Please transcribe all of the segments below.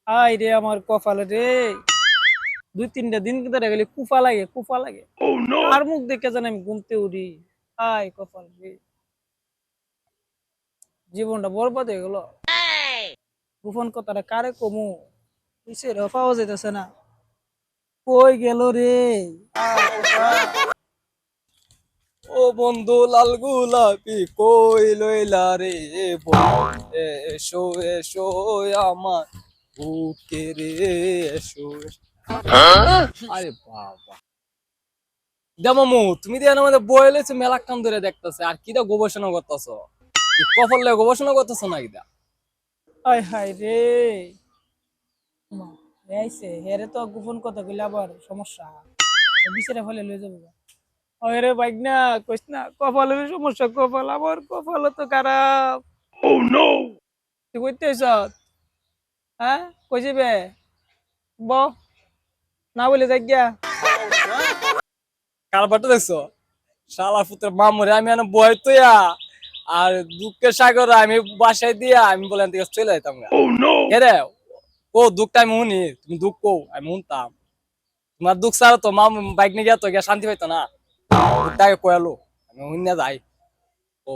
I রে আমার কপালে রে, দুই তিনটা দিন ধরে গেলে কুফা লাগে কুফা লাগে। আর মুখ দেখে জানি আমি ঘুমতে উঠি। আয় কপাল রে, জীবনটা বরবাদ হয়ে গেল। গোপন কথাটা কারে কমু, কিসের পাওয়া যাইতেছে না। কই গেল রে? আয় কপাল। ও বন্ধু লাল গোলাপি কই লইলা রে বন্ধু এসো এসো আমার বুকে রে এসো আরে বাবা মামু তুমি দিয়ে আমাদের বয়েলেছে মেলা কাম ধরে দেখতেছে আর কিটা গবেষণা করতেছ কফলে গবেষণা করতেছ না কিটা আয় হায় রে, মা আইছে হেরে তো গোপন কথা কইলে আবার সমস্যা, বিচারে ফেলে লয়ে যাবো। আরে বাইক না কইস না, কপালের সমস্যা, কপাল আমার কপাল তো খারাপ। তুই কইতে আইছ? হ্যাঁ কই যাবে? ব না বলে যাই গিয়া। কারবারটা দেখছো শালা পুত্র মামুরে আমি এনে বয় তুইয়া আর দুঃখের সাগর আমি বাসায় দিয়া আমি বলেন থেকে চলে যেতাম গা রে ও দুঃখটা আমি শুনি তুমি দুঃখ কো আমি শুনতাম তোমার দুঃখ ছাড়া তো মামু বাইক নিয়ে গিয়া তো গিয়া শান্তি পাইতো না দুঃখটাকে কয়ালো আমি শুনিয়া যাই ও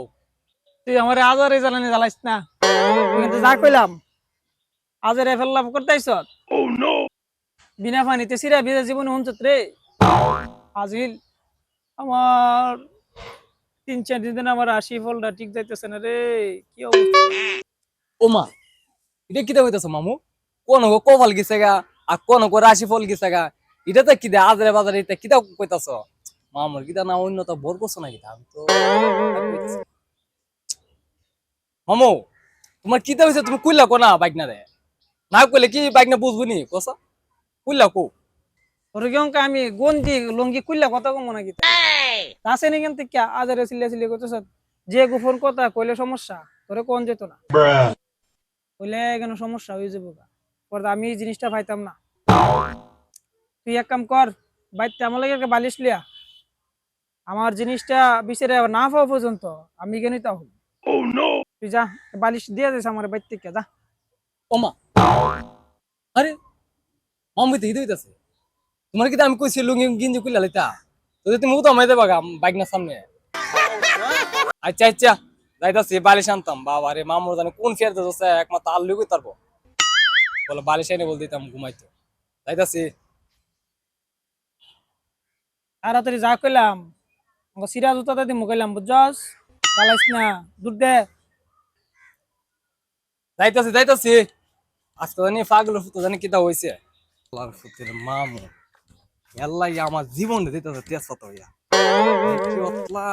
তুই আমার আজারে জ্বালানি জ্বালাইস না, তুই কিন্তু যা কইলাম আজারে ফেললাম করতে আইছ। বিনা পানিতে সিরা ভিজা জীবনে হুঁচত রে। আজিল আমার 3-4 দিন আমার আশি ফলটা ঠিক যাইতেছে না রে। কি অবস্থা? ও মা এটা কিতা হইতাছে মামু কোন গো কপাল গেছে গা আর কোন গো রাশি ফল গেছে গা এটা তো কি দে আজরে বাজারে এটা কিতা কইতাছ মামুর কিতা না অন্য তো বর করছ না কিতা আমি তো কইতাছি। মামু তোমার কিতা হইছে তুমি কইলা কো না বাইক না রে না কইলে কি বাইক না বুঝবো নি কসা কইলা কো তোর কি আমি গন্জি লঙ্গি কুইল্লা কথা কম না গীতা আছে নি কেন থেকে আজারে সিল্লা সিল্লি করতেছ। যে গোপন কথা কইলে সমস্যা তোরে কোন যেত না, কইলে কেন সমস্যা হয়ে যাবো গা। পরে আমি এই জিনিসটা পাইতাম না। তুই এক কাম কর, বাইতে আমার লাগে একটা বালিশ লিয়া, আমার জিনিসটা বিচারে না পাওয়া পর্যন্ত আমি কেন তা হই। তুই যা, বালিশ দিয়ে দিস আমার বাইর থেকে যা। ও মা আরে মামু তো হিদে হইতাছে তোমার কিতা আমি কইছি লুঙ্গি গিঞ্জি কইলা লইতা তো তুমি তো আমায় দেবা গা বাইক না সামনে আচ্ছা আচ্ছা যাইতাছি বালিশ আনতাম বাবা রে মামুর জানে কোন ফের দিতেছে একমাত্র আল্লু কই তারপর বলে বালিশ এনে বল দিতাম ঘুমাইতো যাইতাছি তাড়াতাড়ি যা কইলাম, আমাকে সিরা জুতাতে দিমু কইলাম বুঝছস, বালাইস না, দূর দে। যাইতাছি যাইতাছি আজকে জানি পাগল ফুটো জানি কিতা হইছে আল্লাহর ফুতের মামু আল্লাহ আমার জীবন দিতেছে তেজপাতা হইয়া কি অতলা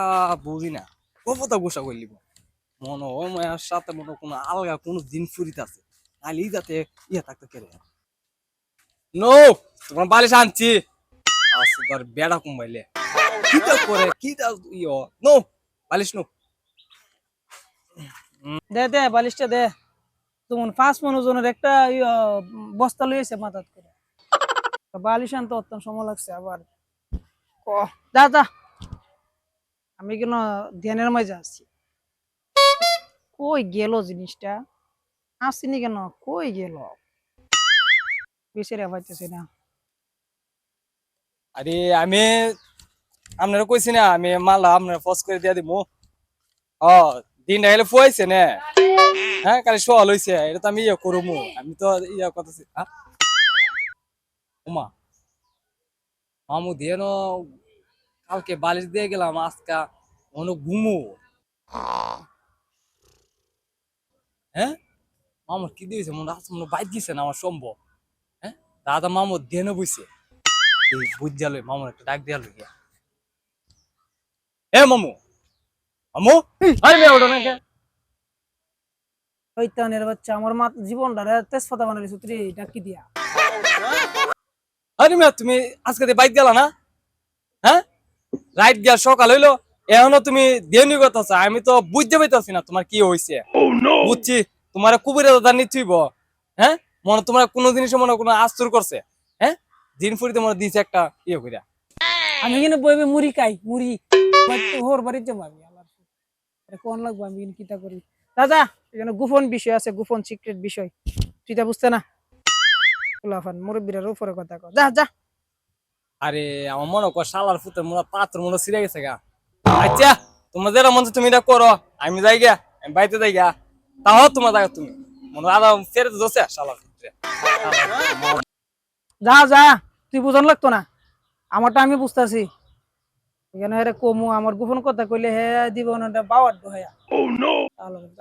বুঝি না কপতা গোসা কইলিব মনে হয় মায়ের সাথে মনে কোনো আলগা কোনো দিন ফুরিতে আছে আলি যাতে ইয়া থাকতে কেড়ে নো তোমার বালিশ আনছি আসে তোর বেড়া কুমাইলে কিটা করে কিটা ইয় নো বালিশ নো দে দে বালিশটা দে। তোমার 5 মন ওজনের একটা বস্তা লইছে মাথাত করে, তো বালিশ আনতে অত্যন্ত সময় লাগছে আবার। ক যা যা, আমি কেন ধ্যানের মাঝে আছি। কই গেল জিনিসটা, আসিনি কেন, কই গেল, বেশিরে পাইতেছি না। আরে আমি আপনারা কইছি না আমি মালা আপনারা ফস করে দিয়া দিমু ও দিনটা গেলে ফুয়াইছে না হ্যাঁ কালি সোয়াল হইছে এটা তো আমি ইয়ে করবো আমি তো ইয়া করতেছি ওমা মামু দিয়ে ন কালকে বালিশ দিয়ে গেলাম আজকা অনেক ঘুমো হ্যাঁ মামুর কি দিয়েছে মনে আছে মনে বাইক দিছে না আমার সম্ভব হ্যাঁ দাদা মামুর দেনে বইছে এই বুঝালো মামুর একটা ডাক দিয়া লইয়া এ মামু মামু আরে মেয়ে ওটা না কে শয়তানের বাচ্চা, আমার মা জীবনটা তেজপাতা বানাইছো তুই ডাকি দিয়া। আরে মেয়ে তুমি আজকে বাইক গেলা না হ্যাঁ রাইট গিয়া সকাল হইলো এখনো তুমি দেনি করতেছ আমি তো বুঝতে পাইতাছি না তোমার কি হইছে বুঝছি তোমার কুবিরে দাদা নিচ্ছিব হ্যাঁ মনে তোমার কোনো জিনিসে মনে কোনো আস্তর করছে হ্যাঁ দিন ফুরিতে মনে দিছে একটা ইয়ে কইরা আমি কিন্তু বইবে মুড়ি খাই মুড়ি, হোর বাড়িতে যাবো আমি আল্লাহর ফুট। এটা কোন লাগবো আমি কিন্তু কিতা করি। দাদা এখানে গোপন বিষয় আছে, গোপন সিক্রেট বিষয়, তুই তা বুঝতে না। ফুলাফান মুরব্বীর উপরে কথা কও যা যা আরে আমার মনে কর শালার ফুতের মোলা পাত্র মোলা ছিঁড়ে গেছে গা। আচ্ছা তোমার যেটা মন চায় তুমি এটা করো, আমি যাই গা, আমি বাইতে যাই গা, তাও তোমার জায়গা তুমি মনে আদা ফেরত দোষে শালার ফুটে। যা যা তুই বুঝন লাগতো না, আমারটা আমি বুঝতেছি। এখানে হেরে কমু আমার গোপন কথা কইলে হে দিব না বাওয়ার দোয়া।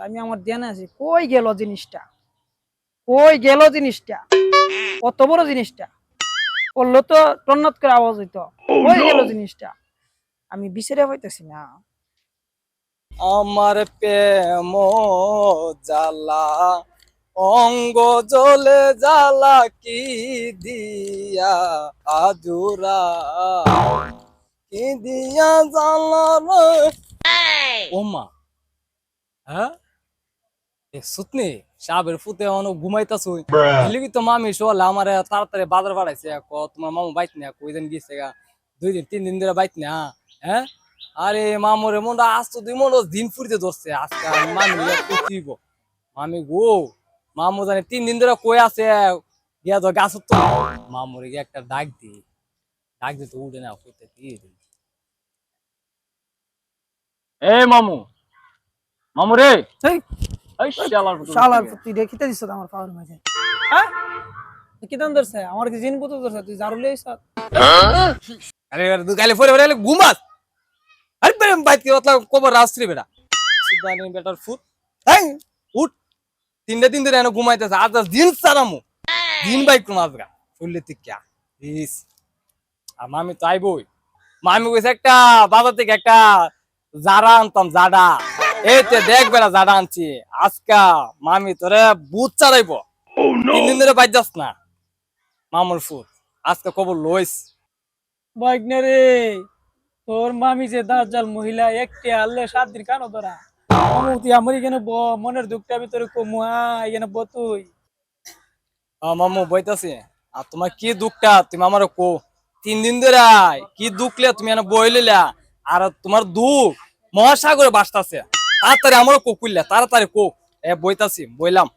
আমি আমার ধ্যানে আছি, কই গেল জিনিসটা, কই গেল জিনিসটা, কত বড় জিনিসটা করলো তো টন্নত করে আওয়াজ হইতো, কই গেল জিনিসটা আমি বিচারে পাইতেছি না। আমার প্রেম জ্বালা অঙ্গ জ্বলে জ্বালা কি দিয়া আজুরা, কি দিয়া জ্বালা রে। ও মা, হ্যাঁ এ সুতনি সাবের ফুতে অন ঘুমাইতাছ লিখি তো মামি শোলে আমার তাড়াতাড়ি বাজার বাড়াইছে তোমার মামু বাইত না কই দিন গেছে গা, 2 দিন 3 দিন ধরে বাইত না। হ্যাঁ আরে মামুরে মনটা আজ তো 2 দিন ফুরিতে ধরছে আজকে মামি কইব মামি গো, মামু জানে 3 দিন ধরে কই আছে গিয়া তো গাছ তো মামুরে গিয়ে একটা ডাক দিতে উঠে না কইতে দিয়ে দিন। এ মামু, মামু রে এই এই শালার শালার তুই দেখিতে দিছ আমার পাওয়ার মাঝে, হ্যাঁ কি দাম ধরছে আমার কি জিন পুতো ধরছে তুই জারু লইছ। আরে দুগালে পরে পরে ঘুমাস, আরে বেম বাইতে ওতলা কবর রাস্ত্রি বেটা সুদানি বেটার ফুট। হ্যাঁ উঠ, 3 দিন ধরে এনে ঘুমাইতেছে আজ দিন সারামু দিন বাইক কোন আজগা ফুললে তুই ক্যা ইস। আর মামি তো আইবই, মামি কইছে একটা বাজার থেকে একটা জাড়া আনতাম, জাডা এইতে দেখ বেটা জাডা আনছি আজকা মামি তোরে বুট চালাইব। 3 দিন ধরে বাইর যাস না মামুর ফুট আজকে কবর লইস। বাইকনা রে তোর মামি যে দাজ্জাল মহিলা একটি আল্লে 7 দিন কানো ধরা তুই আমার এখানে মনের দুঃখটা আমি তোর কমু এখানে তুই। মামু বইতাছি আর তোমার কি দুঃখটা তুমি আমার কো, 3 দিন ধরে কি দুঃখলে তুমি এনে বই লইলা আর তোমার দুঃখ মহাসাগরে বাসতাছে, তাড়াতাড়ি আমারও কো কুইলা তাড়াতাড়ি কো। বইতাছি বইলাম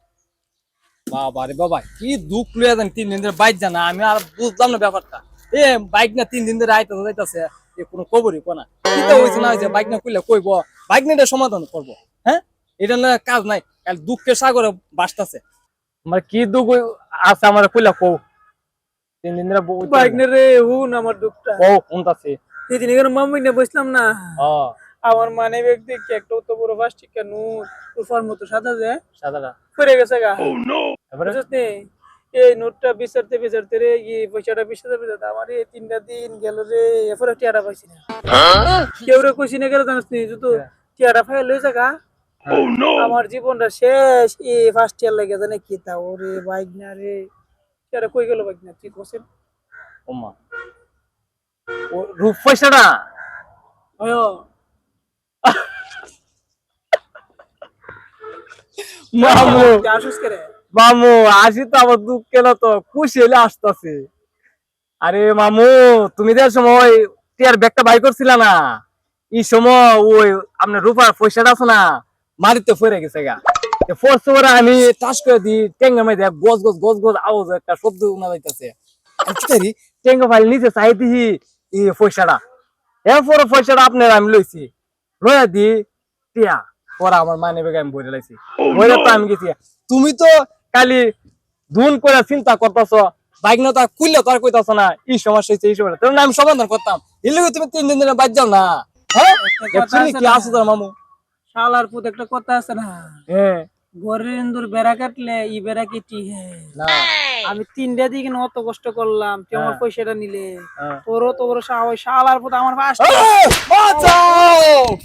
বাবা রে বাবা কি দুঃখ লইয়া জানি 3 দিন ধরে বাইক জানা আমি আর বুঝলাম না ব্যাপারটা। বাইক না 3 দিন ধরে আইতে যাইতাছে কোনো খবরই কোনা কিটা হইছে না হইছে, বাইক না কইলা কইব বাইক না এটা সমাধান করবো। হ্যাঁ এটা না কাজ নাই, কাল দুঃখের সাগরে বাসতাছে। আমার কি দুঃখ আছে আমার কইলা কও, 3 দিন ধরে বাইকনা রে হুন আমার দুঃখটা ও কোনটাছে সেদিন এখানে মামি না বসলাম না, ও আমার মানে ব্যক্তি একটা তো বড় প্লাস্টিক নুন উফার মতো সাদা যে সাদাটা পড়ে গেছে গা। এবারে বুঝছিস নি? এই নোটটা বিচারতে বিচারতে রে এই পয়সাটা 20,000 বিচারতে আমার এই 3টা দিন গেল রে, এরপরে টিয়াটা পাইছি না। কেউ রে কইছি না কেন জানিস নি তো টিয়াটা ফাইল লই জায়গা আমার জীবনটা শেষ এই ফার্স্ট ইয়ার লাগে জানে কি তা ওরে বাইক না রে টিয়াটা কই গেল বাইক না তুই কোসেন ওমা ও রূপ পয়সাটা আয়ো মামু আসুস করে মামু আসি তো আমার দুঃখ কেন তো খুশি হলে আসতেছে। আরে মামু তুমি যে সময় টিয়ার ব্যাগটা বাই করছিল না এই সময় ওই আপনার রূপার পয়সাটা আছে না মাটিতে পড়ে গেছে গা, ফোর্স করে আমি টাস করে দিই টেঙ্গা মাই দেখ গজ গজ গজ গজ আওয়াজ একটা শব্দ শোনা যাইতেছে, টেঙ্গা ফাইল নিচে চাই দিহি এই পয়সাটা, এরপরে পয়সাটা আপনার আমি লইছি লইয়া দি টিয়া পরে আমার মানে বেগে আমি বইরে লাইছি বইরে তো আমি গেছি। তুমি তো খালি ধুন করে চিন্তা করতেছ বাইক না তো খুললে তো আর কইতাছ না এই সমস্যা হয়েছে এই সমস্যা তাহলে আমি সমাধান করতাম এলে তুমি 3 দিন ধরে বাদ যাও না। হ্যাঁ কি আসো তোর মামু শালার পুত একটা কথা আছে না, হ্যাঁ ঘরের ইন্দুর বেড়া কাটলে ই বেড়া কেটি না আমি 3টা দিকে অত কষ্ট করলাম তুই আমার পয়সাটা নিলে হ্যাঁ। তোরও তো বড় শালার পুত আমার পাঁচটা বাঁচাও